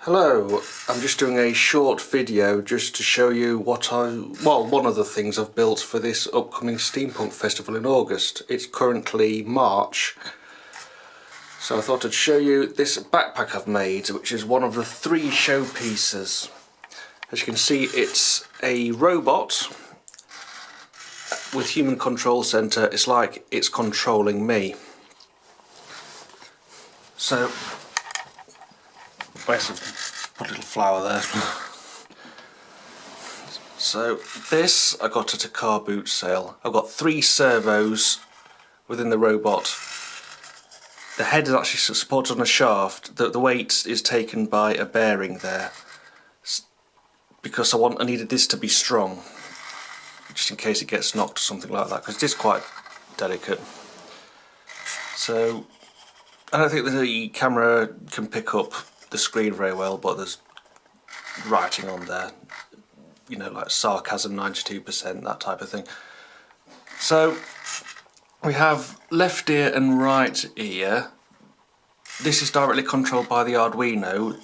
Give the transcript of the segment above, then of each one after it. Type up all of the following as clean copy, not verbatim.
Hello, I'm just doing a short video just to show you one of the things I've built for this upcoming Steampunk Festival in August. It's currently March, so I thought I'd show you this backpack I've made, which is one of the 3 showpieces. As you can see, it's a robot with human control centre. It's like it's controlling me. So, put a little flower there. So this I got at a car boot sale. I've got 3 servos within the robot. The head is actually supported on a shaft. The weight is taken by a bearing there, because I needed this to be strong, just in case it gets knocked or something like that, because it is quite delicate. So I don't think the camera can pick up the screen very well, but there's writing on there, you know, like sarcasm 92%, that type of thing. So we have left ear and right ear. This is directly controlled by the Arduino,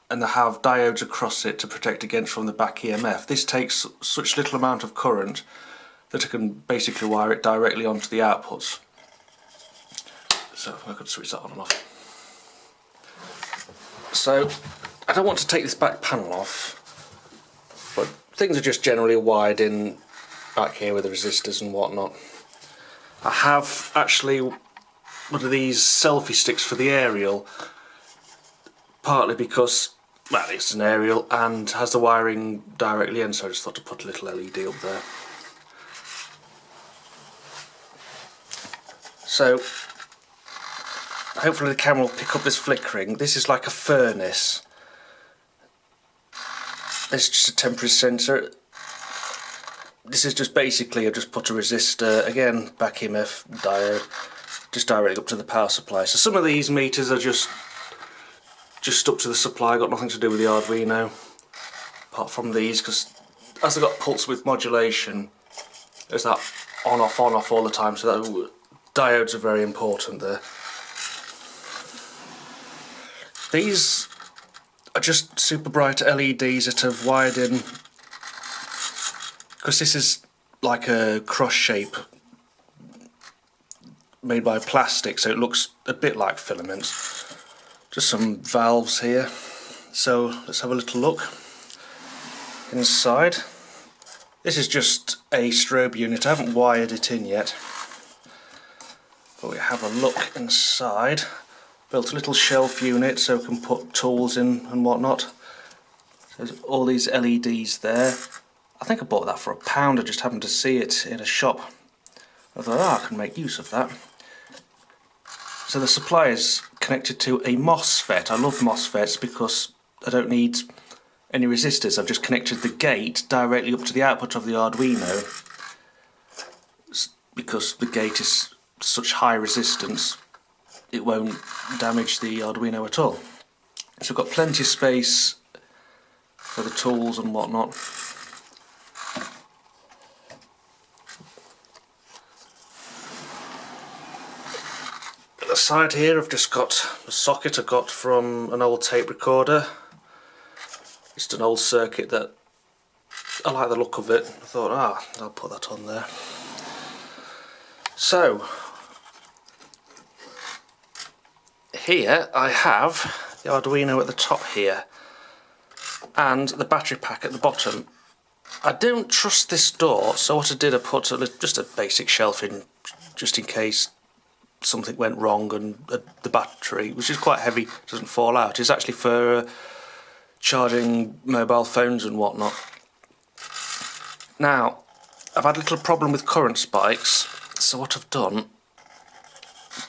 and they have diodes across it to protect against from the back EMF. This takes such little amount of current that I can basically wire it directly onto the outputs. So I could switch that on and off. So I don't want to take this back panel off, but things are just generally wired in back here with the resistors and whatnot. I have actually one of these selfie sticks for the aerial, partly because, well, it's an aerial and has the wiring directly in, so I just thought to put a little LED up there. So hopefully the camera will pick up this flickering. This is like a furnace. It's just a temporary sensor. This is just basically, I've just put a resistor, again, back EMF diode, just directly up to the power supply. So some of these meters are just up to the supply, got nothing to do with the Arduino, apart from these, because as they've got pulse width modulation, there's that on off all the time, so that diodes are very important there. These are just super bright LEDs that have wired in, because this is like a cross shape made by plastic, so it looks a bit like filaments. Just some valves here. So let's have a little look inside. This is just a strobe unit. I haven't wired it in yet, but we have a look inside. Built a little shelf unit so we can put tools in and whatnot. There's all these LEDs there. I think I bought that for £1. I just happened to see it in a shop. I thought, I can make use of that. So the supply is connected to a MOSFET. I love MOSFETs because I don't need any resistors. I've just connected the gate directly up to the output of the Arduino, because the gate is such high resistance it won't damage the Arduino at all. So we've got plenty of space for the tools and whatnot. At the side here I've just got a socket I got from an old tape recorder. Just an old circuit that I like the look of it. I thought, I'll put that on there. So here I have the Arduino at the top here and the battery pack at the bottom. I don't trust this door, so what I did, I put just a basic shelf in, just in case something went wrong and the battery, which is quite heavy, doesn't fall out. It's actually for charging mobile phones and whatnot. Now, I've had a little problem with current spikes, so what I've done,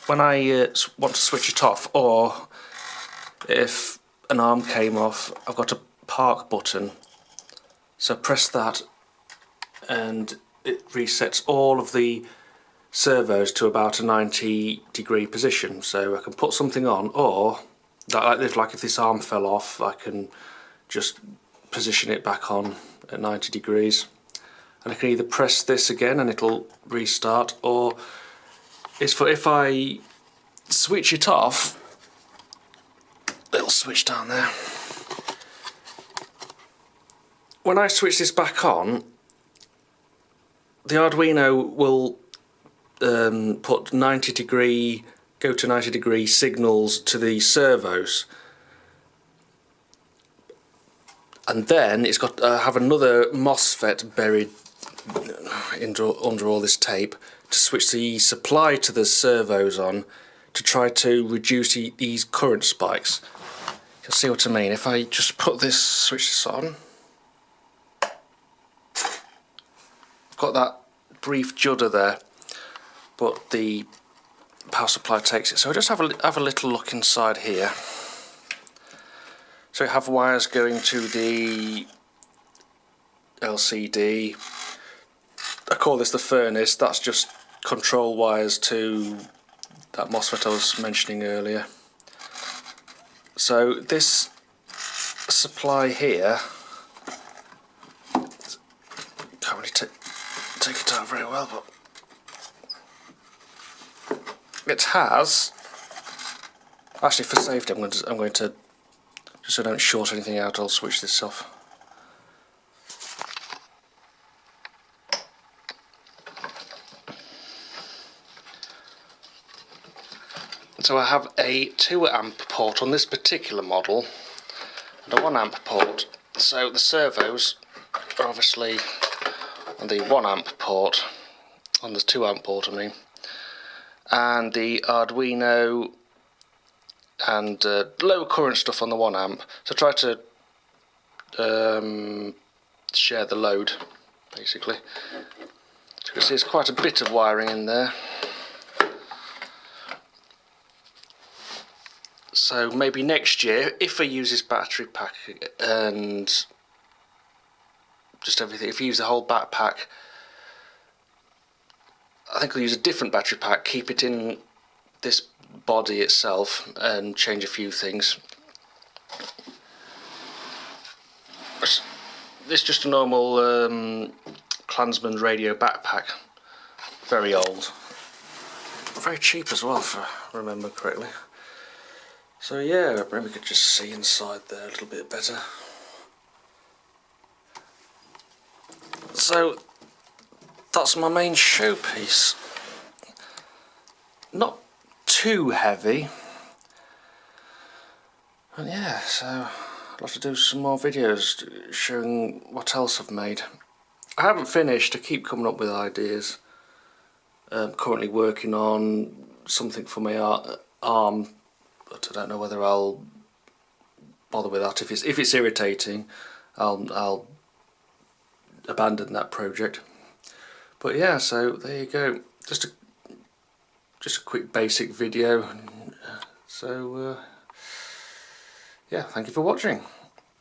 when I want to switch it off, or if an arm came off, I've got a park button. So I press that and it resets all of the servos to about a 90-degree position. So I can put something on, or like if this arm fell off, I can just position it back on at 90 degrees. And I can either press this again and it'll restart, or if I switch it off, it'll switch down there. when I switch this back on, the Arduino will put 90-degree, go to 90-degree signals to the servos, and then it's got have another MOSFET buried under all this tape to switch the supply to the servos on to try to reduce these current spikes. You'll see what I mean. If I just put this, switch this on, I've got that brief judder there, but the power supply takes it. So I'll just have a little look inside here. So we have wires going to the LCD. I call this the furnace. That's just control wires to that MOSFET I was mentioning earlier. So this supply here, can't really take it out very well, but it has, actually for safety I'm going to just so I don't short anything out, I'll switch this off. So I have a 2 amp port on this particular model and a 1 amp port. So the servos are obviously on the 1 amp port, on the 2 amp port I mean, and the Arduino and lower current stuff on the 1 amp. So try to share the load basically. So you can see there's quite a bit of wiring in there. So maybe next year, if I use this battery pack and just everything, if I use the whole backpack, I think I'll use a different battery pack, keep it in this body itself and change a few things. This is just a normal Clansman radio backpack, very old, very cheap as well if I remember correctly. So yeah, maybe we could just see inside there a little bit better. So that's my main showpiece. Not too heavy. And yeah, so I'll have to do some more videos showing what else I've made. I haven't finished, I keep coming up with ideas. I'm currently working on something for my arm, but I don't know whether I'll bother with that. If it's irritating, I'll abandon that project. But yeah, so there you go. Just a quick basic video. So yeah, thank you for watching.